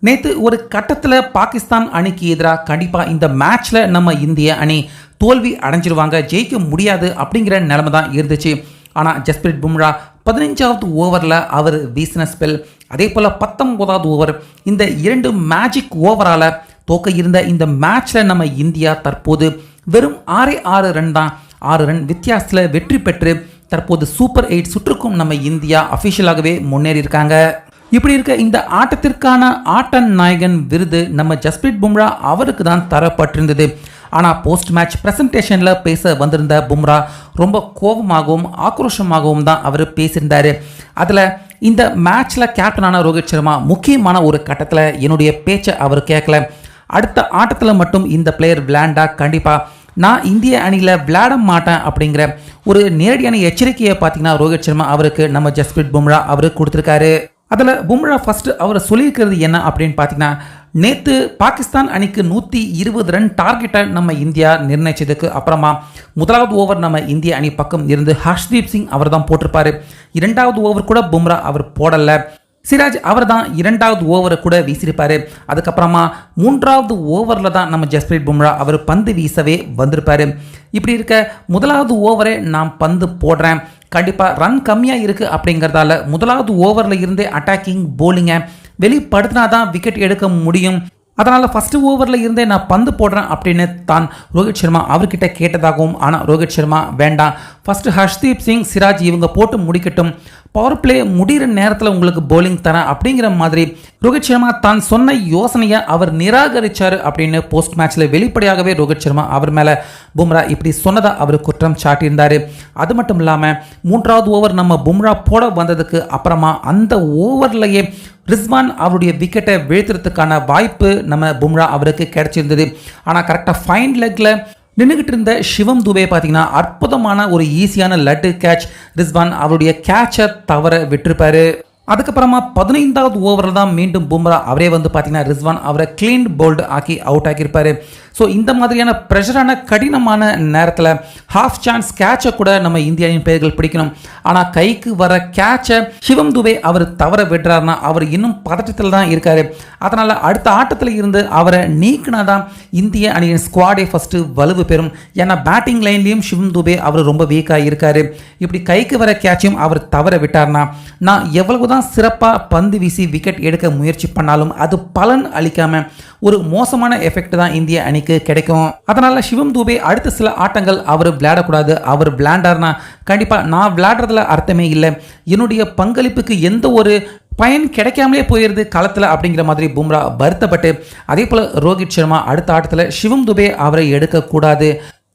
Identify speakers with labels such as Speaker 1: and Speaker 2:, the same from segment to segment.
Speaker 1: நேற்று ஒரு கட்டத்தில் பாகிஸ்தான் அணிக்கு எதிராக கண்டிப்பாக இந்த மேட்ச்சில் நம்ம இந்திய அணி தோல்வி அடைஞ்சிருவாங்க, ஜெயிக்க முடியாது அப்படிங்கிற நிலைமை தான் இருந்துச்சு. ஆனால் ஜஸ்பிரீத் பும்ரா 15வது ஓவரில் அவர் வீசின ஸ்பெல், அதே போல் 19வது ஓவர், இந்த 2 மேஜிக் ஓவரால் தோக்க இருந்த இந்த மேட்ச்சில் நம்ம இந்தியா தற்போது வெறும் 6 ரன் தான், 6 ரன் வித்தியாசத்தில் வெற்றி பெற்று தற்போது சூப்பர் 8 சுற்றுக்கும் நம்ம இந்தியா அஃபிஷியலாகவே முன்னேறி இருக்காங்க. இப்படி இருக்க இந்த ஆட்டத்திற்கான ஆட்ட நாயகன் விருது நம்ம ஜஸ்பிரீத் பும்ரா அவருக்கு தான் தரப்பட்டிருந்தது. ஆனால் போஸ்ட் மேட்ச் பிரசன்டேஷனில் பேச வந்திருந்த பும்ரா ரொம்ப கோபமாகவும் ஆக்ரோஷமாகவும் தான் அவர் பேசியிருந்தார். அதில் இந்த மேட்ச்சில் கேப்டனான ரோஹித் சர்மா முக்கியமான ஒரு கட்டத்தில் என்னுடைய பேச்சை அவர் கேட்கல, அடுத்த ஆட்டத்தில் மட்டும் இந்த பிளேயர் விளையாண்டா கண்டிப்பாக நான் இந்திய அணியில் விளையாட மாட்டேன் அப்படிங்கிற ஒரு நேரடியான எச்சரிக்கையை பார்த்தீங்கன்னா ரோஹித் சர்மா அவருக்கு நம்ம ஜஸ்பிரீத் பும்ரா அவருக்கு கொடுத்துருக்காரு. அதில் பும்ரா ஃபர்ஸ்ட் அவர் சொல்லியிருக்கிறது என்ன அப்படின்னு பார்த்தீங்கன்னா, நேற்று பாகிஸ்தான் அணிக்கு 120 ரன் டார்கெட்டை நம்ம இந்தியா நிர்ணயிச்சதுக்கு அப்புறமா முதலாவது ஓவர் நம்ம இந்திய அணி பக்கம் இருந்து ஹர்ஷ்தீப் சிங் அவர் தான் போட்டிருப்பாரு. 2வது ஓவர் கூட பும்ரா அவர் போடலை, சிராஜ் அவர் தான் 2வது ஓவரை கூட வீசியிருப்பார். அதுக்கப்புறமா 3வது ஓவரில் தான் நம்ம ஜஸ்பிரீத் பும்ரா அவர் பந்து வீசவே வந்திருப்பார். இப்படி இருக்க முதலாவது ஓவரே நான் பந்து போடுறேன், கண்டிப்பாக ரன் கம்மியாக இருக்குது அப்படிங்கிறதால முதலாவது ஓவரில் இருந்தே அட்டாக்கிங் போலிங்கை வெளிப்படுத்தினா தான் விக்கெட் எடுக்க முடியும், அதனால் ஃபஸ்ட்டு ஓவரில் இருந்தே நான் பந்து போடுறேன் அப்படின்னு தான் ரோஹித் சர்மா அவர்கிட்ட கேட்டதாகவும், ஆனால் ரோஹித் சர்மா வேண்டாம், ஃபஸ்ட்டு ஹர்ஷ்தீப் சிங் சிராஜ் இவங்க போட்டு முடிக்கட்டும், பவர் பிளே முடிகிற நேரத்தில் உங்களுக்கு போலிங் தரேன் அப்படிங்கிற மாதிரி ரோஹித் சர்மா தான் சொன்ன யோசனையை அவர் நிராகரித்தார் அப்படின்னு போஸ்ட் மேட்ச்சில் வெளிப்படையாகவே ரோஹித் சர்மா அவர் மேலே பும்ரா இப்படி சொன்னதை அவர் குற்றம் சாட்டியிருந்தார். அது மட்டும் இல்லாமல் 3வது ஓவர் நம்ம பும்ரா போட வந்ததுக்கு அப்புறமா அந்த ஓவர்லேயே ரிஸ்வான் அவருடைய விக்கெட்டை வீழ்த்துறதுக்கான வாய்ப்பு நம்ம பும்ரா அவருக்கு கிடைச்சிருந்தது. ஆனால் கரெக்டாக ஃபைன் லெக்கில் நின்றுக்கிட்டு இருந்த சிவம் துபே பார்த்தீங்கன்னா அற்புதமான ஒரு ஈஸியான லட்டு கேட்ச், ரிஸ்வான் அவருடைய கேட்சை தவற விட்டுருப்பாரு. அதுக்கப்புறமா 15வது ஓவரில் தான் மீண்டும் பும்ரா அவரே வந்து பார்த்தீங்கன்னா ரிஸ்வான் அவரை கிளீன் போல்டு ஆக்கி அவுட் ஆக்கியிருப்பாரு. ஸோ இந்த மாதிரியான ப்ரெஷரான கடினமான நேரத்தில் ஹாஃப் சான்ஸ் கேட்சை கூட நம்ம இந்தியாவின் பெயர்கள் பிடிக்கணும், ஆனால் கைக்கு வர கேட்சை சிவம் துபே அவர் தவற விடுறாருன்னா அவர் இன்னும் பதட்டத்தில் தான் இருக்காரு. அதனால் அடுத்த ஆட்டத்தில் இருந்து அவரை நீக்கினா தான் இந்திய அணியின் ஸ்குவாடே ஃபஸ்ட்டு வலுவு பெறும். ஏன்னா பேட்டிங் லைன்லேயும் சிவம் துபே அவர் ரொம்ப வீக்காக இருக்காரு. இப்படி கைக்கு வர கேட்சையும் அவர் தவற விட்டார்னா நான் எவ்வளவுதான் சிறப்பாக பந்து வீசி விக்கெட் எடுக்க முயற்சி பண்ணாலும் அது பலன் அளிக்காம ஒரு மோசமான எஃபெக்ட் தான் இந்திய அணிக்கு கிடைக்கும். அதனால சிவம் துபே அடுத்த சில ஆட்டங்கள் அவர் விளையாடக்கூடாது, அவர் விளையாண்டார்னா கண்டிப்பாக நான் விளையாடுறதுல அர்த்தமே இல்லை, என்னுடைய பங்களிப்புக்கு எந்த ஒரு பயன் கிடைக்காமலே போயிடுது களத்தில் அப்படிங்கிற மாதிரி பும்ரா வருத்தப்பட்டு, அதே போல் ரோஹித் சர்மா அடுத்த ஆட்டத்தில் சிவம் துபே அவரை எடுக்கக்கூடாது.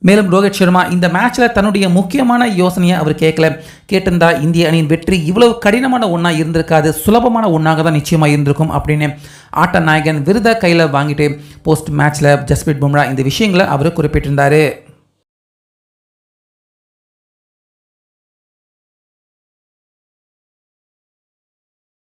Speaker 1: மேலும் ரோஹித் சர்மா இந்த மேட்ச்சில் தன்னுடைய முக்கியமான யோசனையை அவர் கேட்டிருந்தா இந்திய அணியின் வெற்றி இவ்வளவு கடினமான ஒன்றா இருந்திருக்காது, சுலபமான ஒன்றாக தான் நிச்சயமாக இருந்திருக்கும் அப்படின்னு ஆட்ட நாயகன் விருதை கையில் வாங்கிட்டு போஸ்ட் மேட்ச்சில் ஜஸ்பிரீத் பும்ரா இந்த விஷயங்களை அவர் குறிப்பிட்டிருந்தார்.